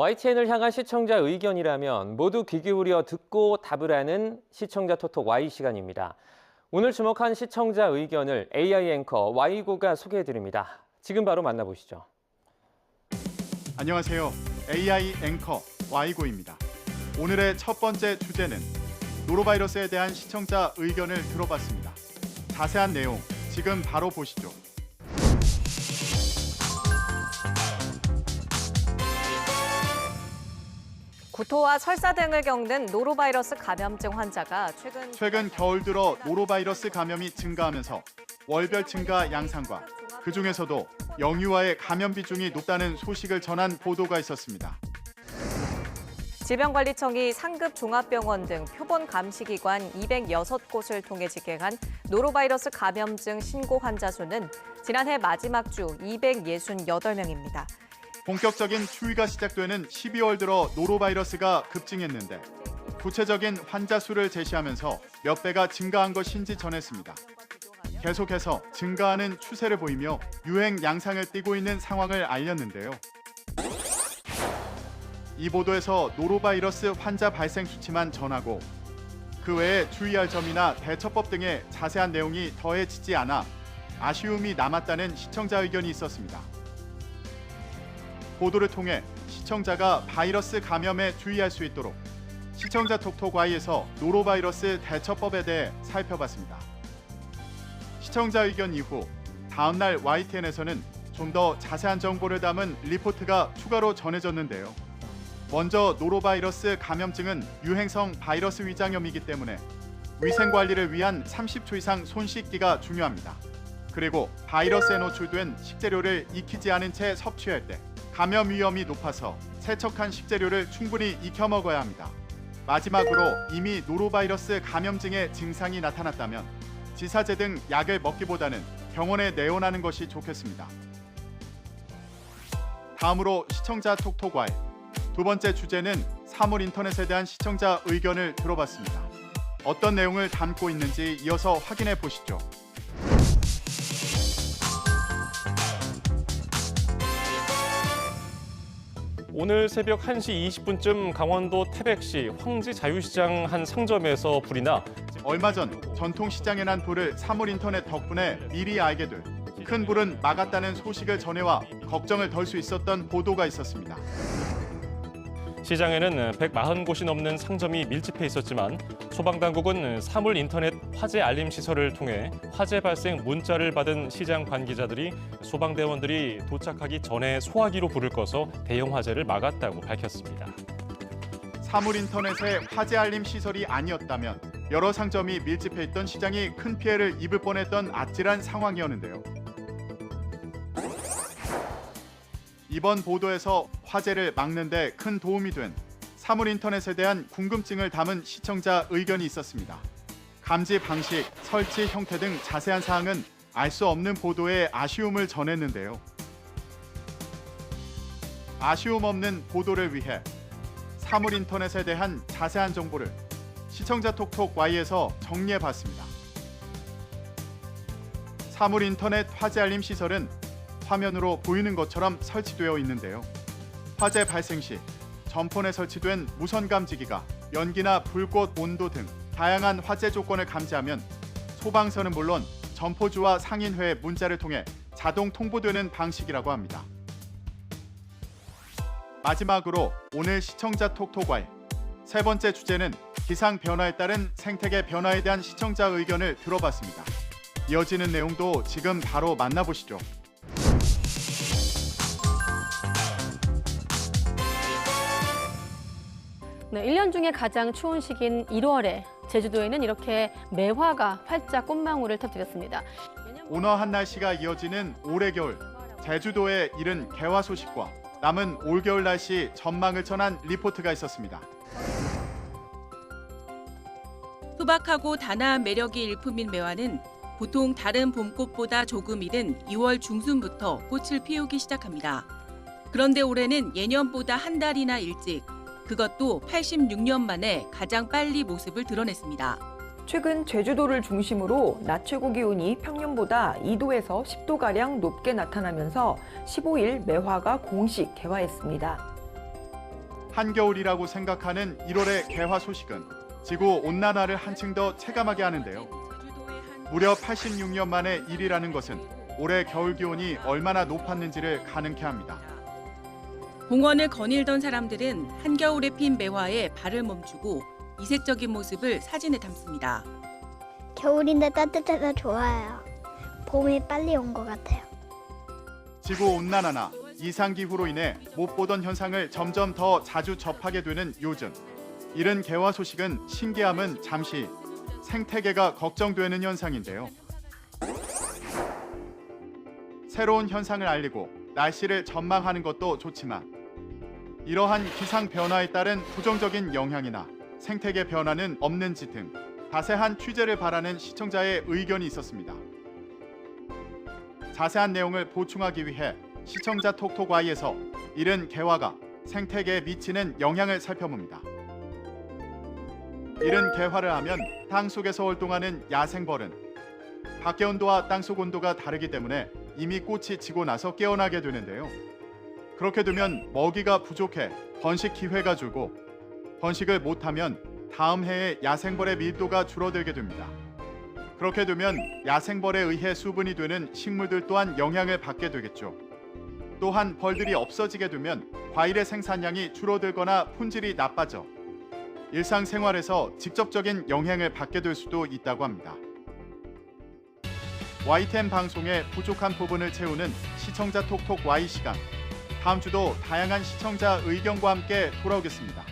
YTN을 향한 시청자 의견이라면 모두 귀 기울여 듣고 답을 하는 시청자 톡톡 Y 시간입니다. 오늘 주목한 시청자 의견을 AI 앵커 Y고가 소개해드립니다. 지금 바로 만나보시죠. 안녕하세요. AI 앵커 Y고입니다. 오늘의 첫 번째 주제는 노로바이러스에 대한 시청자 의견을 들어봤습니다. 자세한 내용 지금 바로 보시죠. 구토와 설사 등을 겪는 노로바이러스 감염증 환자가 최근 겨울 들어 노로바이러스 감염이 증가하면서 월별 증가 양상과 그중에서도 영유아의 감염 비중이 높다는 소식을 전한 보도가 있었습니다. 질병관리청이 상급 종합병원 등 표본 감시기관 206곳을 통해 집계한 노로바이러스 감염증 신고 환자 수는 지난해 마지막 주 268명입니다. 본격적인 추위가 시작되는 12월 들어 노로바이러스가 급증했는데 구체적인 환자 수를 제시하면서 몇 배가 증가한 것인지 전했습니다. 계속해서 증가하는 추세를 보이며 유행 양상을 띠고 있는 상황을 알렸는데요. 이 보도에서 노로바이러스 환자 발생 수치만 전하고 그 외에 주의할 점이나 대처법 등의 자세한 내용이 더해지지 않아 아쉬움이 남았다는 시청자 의견이 있었습니다. 보도를 통해 시청자가 바이러스 감염에 주의할 수 있도록 시청자 톡톡 Y에서 노로바이러스 대처법에 대해 살펴봤습니다. 시청자 의견 이후 다음날 YTN에서는 좀 더 자세한 정보를 담은 리포트가 추가로 전해졌는데요. 먼저 노로바이러스 감염증은 유행성 바이러스 위장염이기 때문에 위생관리를 위한 30초 이상 손 씻기가 중요합니다. 그리고 바이러스에 노출된 식재료를 익히지 않은 채 섭취할 때 감염 위험이 높아서 세척한 식재료를 충분히 익혀 먹어야 합니다. 마지막으로 이미 노로바이러스 감염증의 증상이 나타났다면 지사제 등 약을 먹기보다는 병원에 내원하는 것이 좋겠습니다. 다음으로 시청자 톡톡 Y. 두 번째 주제는 사물 인터넷에 대한 시청자 의견을 들어봤습니다. 어떤 내용을 담고 있는지 이어서 확인해 보시죠. 오늘 새벽 1시 20분쯤 강원도 태백시 황지 자유시장 한 상점에서 불이 나 얼마 전 전통시장에 난 불을 사물 인터넷 덕분에 미리 알게 돼 큰 불은 막았다는 소식을 전해와 걱정을 덜 수 있었던 보도가 있었습니다. 시장에는 140곳이 넘는 상점이 밀집해 있었지만 소방당국은 사물 인터넷 화재 알림 시설을 통해 화재 발생 문자를 받은 시장 관계자들이 소방대원들이 도착하기 전에 소화기로 불을 꺼서 대형 화재를 막았다고 밝혔습니다. 사물 인터넷의 화재 알림 시설이 아니었다면 여러 상점이 밀집해 있던 시장이 큰 피해를 입을 뻔했던 아찔한 상황이었는데요. 이번 보도에서 화재를 막는 데 큰 도움이 된 사물 인터넷에 대한 궁금증을 담은 시청자 의견이 있었습니다. 감지 방식, 설치 형태 등 자세한 사항은 알 수 없는 보도에 아쉬움을 전했는데요. 아쉬움 없는 보도를 위해 사물 인터넷에 대한 자세한 정보를 시청자 톡톡 Y에서 정리해봤습니다. 사물 인터넷 화재 알림 시설은 화면으로 보이는 것처럼 설치되어 있는데요. 화재 발생 시 전폰에 설치된 무선 감지기가 연기나 불꽃, 온도 등 다양한 화재 조건을 감지하면 소방서는 물론 점포주와 상인회의 문자를 통해 자동 통보되는 방식이라고 합니다. 마지막으로 오늘 시청자 톡톡 Y 세 번째 주제는 기상 변화에 따른 생태계 변화에 대한 시청자 의견을 들어봤습니다. 이어지는 내용도 지금 바로 만나보시죠. 네, 1년 중에 가장 추운 시기인 1월에 제주도에는 이렇게 매화가 활짝 꽃망울을 터뜨렸습니다. 온화한 날씨가 이어지는 올해 겨울, 제주도에 이른 개화 소식과 남은 올겨울 날씨 전망을 전한 리포트가 있었습니다. 소박하고 단아한 매력이 일품인 매화는 보통 다른 봄꽃보다 조금 이른 2월 중순부터 꽃을 피우기 시작합니다. 그런데 올해는 예년보다 한 달이나 일찍, 그것도 86년 만에 가장 빨리 모습을 드러냈습니다. 최근 제주도를 중심으로 낮 최고 기온이 평년보다 2도에서 10도가량 높게 나타나면서 15일 매화가 공식 개화했습니다. 한겨울이라고 생각하는 1월의 개화 소식은 지구 온난화를 한층 더 체감하게 하는데요. 무려 86년 만의 일이라는 것은 올해 겨울 기온이 얼마나 높았는지를 가늠케 합니다. 공원을 거닐던 사람들은 한겨울에 핀 매화에 발을 멈추고 이색적인 모습을 사진에 담습니다. 겨울인데 따뜻해서 좋아요. 봄이 빨리 온 것 같아요. 지구 온난화나 이상기후로 인해 못 보던 현상을 점점 더 자주 접하게 되는 요즘. 이른 개화 소식은 신기함은 잠시, 생태계가 걱정되는 현상인데요. 새로운 현상을 알리고 날씨를 전망하는 것도 좋지만 이러한 기상 변화에 따른 부정적인 영향이나 생태계 변화는 없는지 등 자세한 취재를 바라는 시청자의 의견이 있었습니다. 자세한 내용을 보충하기 위해 시청자 톡톡Y에서 이른 개화가 생태계에 미치는 영향을 살펴봅니다. 이른 개화를 하면 땅 속에서 활동하는 야생벌은 밖의 온도와 땅속 온도가 다르기 때문에 이미 꽃이 지고 나서 깨어나게 되는데요. 그렇게 되면 먹이가 부족해 번식 기회가 줄고 번식을 못하면 다음 해에 야생벌의 밀도가 줄어들게 됩니다. 그렇게 되면 야생벌에 의해 수분이 되는 식물들 또한 영향을 받게 되겠죠. 또한 벌들이 없어지게 되면 과일의 생산량이 줄어들거나 품질이 나빠져 일상생활에서 직접적인 영향을 받게 될 수도 있다고 합니다. YTN 방송의 부족한 부분을 채우는 시청자 톡톡 Y 시간. 다음 주도 다양한 시청자 의견과 함께 돌아오겠습니다.